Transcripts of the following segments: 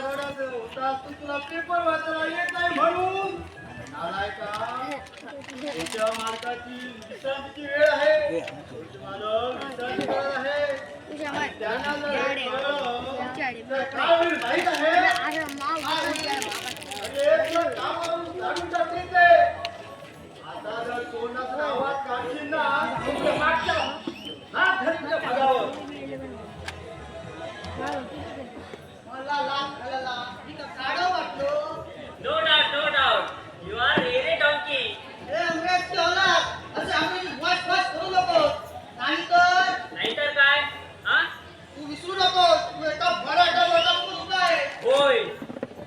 तुला पेपर वाचायला येत नाही म्हणून आलाय का? तुमच्या मालकाची विश्रांतीची वेळ आहे. मालक विश्रांती करत आहे. त्यांना जर काय होईल माहित आहे? कामावरून काढून टाकतील ते. आता जर तोंडाचा आवाज काढशील ना तुमच्या मागच्या हात धरीच्या भागावर मला लाभ झालेला मी तर काढा वाटलो. No doubt, no doubt. You are really donkey. हे अंग्रेजची औलाद असे अंग्रेजी वास वास करू नको. नाहीतर काय? हा? तू विसरू नको तू एका मराठा लोकांसमोर उभा आहे. होय.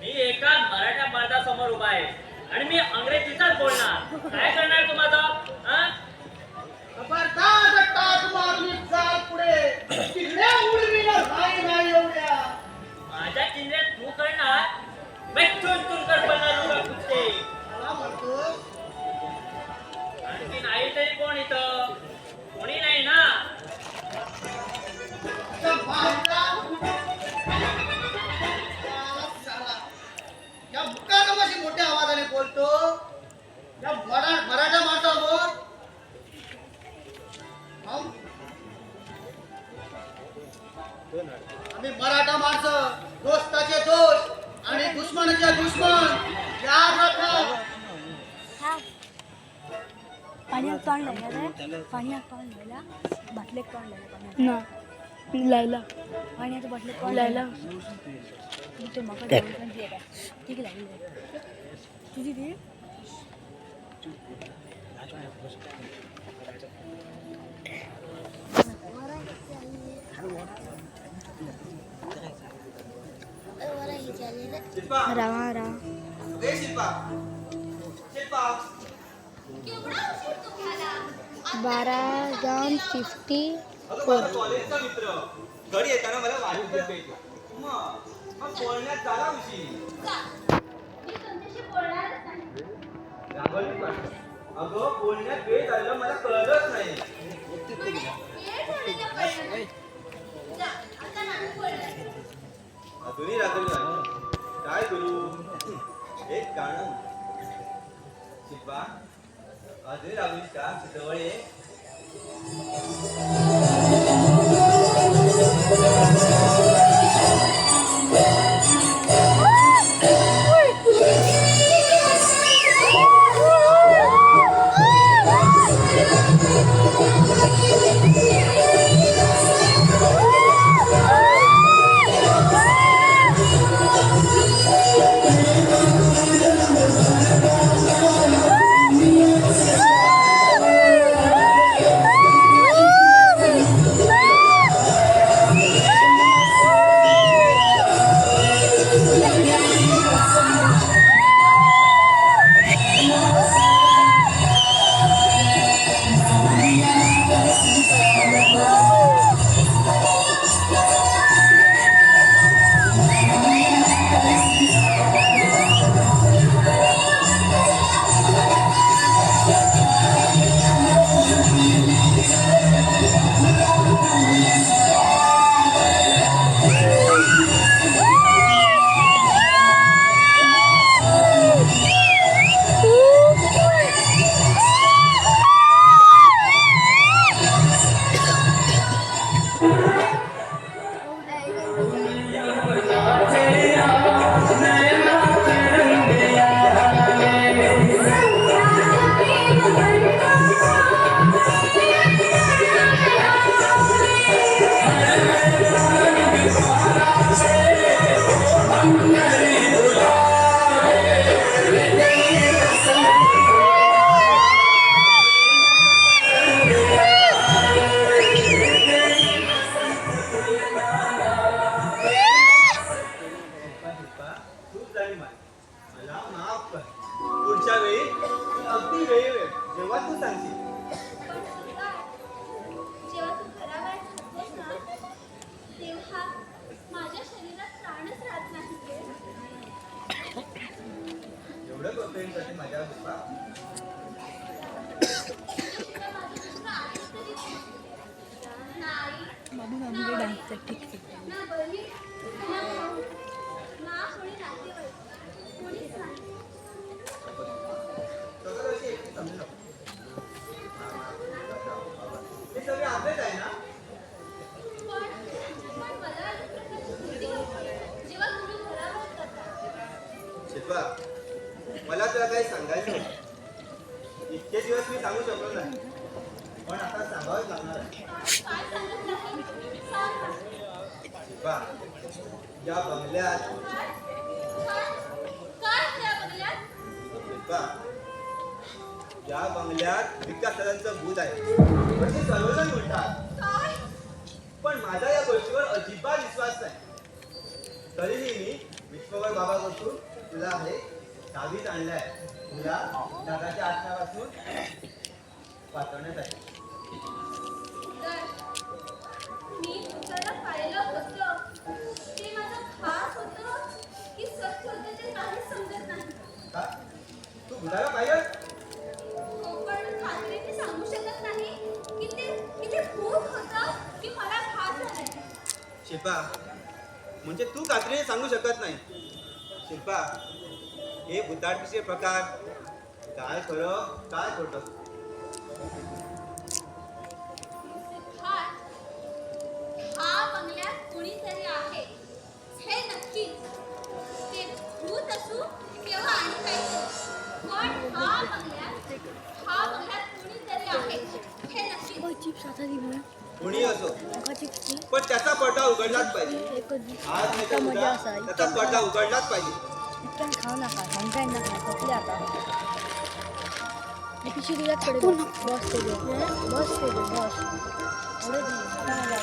मी एका मराठा मर्दासमोर उभा आहे आणि मी अंग्रेजीचाच बोलणार. काय करणार तू माझा? हा? खबरदार टाक मारून चाल पुढे. तिकडे उडवीला नाही एवढ्या. माझ्या चिंध्यात तू करणार बेचून तुरकर पडणार लोक कुठे मला म्हणतोस आणखी नाही तरी कोण इथं कोणी नाही ना. त्या बाहेरचा या मुकादमाशी मोठ्या आवाजाने बोलतो. या मराठा माणसावर आम्ही मराठा माणसं दोस्ताचे दोस्त आणि दुश्मनाचे दुश्मन याद राखा. पाण्यात तोंड लायला पाण्यात तोंड लायला बाटलेत तोंड लायला पाण्यात लायला पाण्यात बाटलेत तोंड लायला ते मका ठीक लागली तुझी ती रावा रा शिल्पा 12:54 कॉलेजचा मित्र घरी येताना मला वाढीव भेटला. मग बोलण्यात झाला उशीर. अगं बोलण्यात वेळ झालं मला कळलंच नाही. अजूनही रागवली आहे. काय करू? एक गाणं शिल्पा अजूनही रागवलीस का? जवळ ये. म्हणून आम्ही डान्सचं ठीक आहे. सगळं अशी एकटी समजू शकतो. हे सगळे आपलेच आहे ना? शिल्पा, मला तुला काही सांगायचं होतं. इतके दिवस मी सांगू शकलो नाही, पण आता सांगावंच लागणार आहे. शिल्पा, या बंगल्यात शिल्पा, या बंगल्यात विकास सरांचं भूत आहे म्हणजे सर्वजण म्हणतात, पण माझा या गोष्टीवर अजिबात विश्वास नाही. तरीही मी विश्ववर बाबापासून तुला हे ताबीज आणलाय, तुला दादाच्या आत्म्यापासून वाचवण्यासाठी. मी तुझ्याला पाहिलं होतं ते माझं खास होतं की सत्य होतं ते काहीच समजत नाही. का तू भुताला पाहिलं? पण खात्रीने सांगू शकत नाही की ते भूत होतं की मला खास झालंय. शिल्पा, म्हणजे तू खात्रीने सांगू शकत नाही. शिल्पा, हे भुताटकीचे प्रकार काय खरं काय खोटं? सिद्धार्थ, हा बंगल्यात कुणीतरी आहे हे नक्कीच. ते भूत असू किंवा आणि काही, पण हा बंगल्यात कुणीतरी आहे हे नक्कीच. चिप्स आता दी म्हणून कोणी असो, चिप्सची पण त्याचा पडदा उघडलाच पाहिजे. एकच आज नाही तर मजा उद्या असा त्याचा पडदा उघडलाच पाहिजे. इतक्यान खाऊ नका सांगताय नका थकले आता पिशी तुझ्याकडे बस ते बस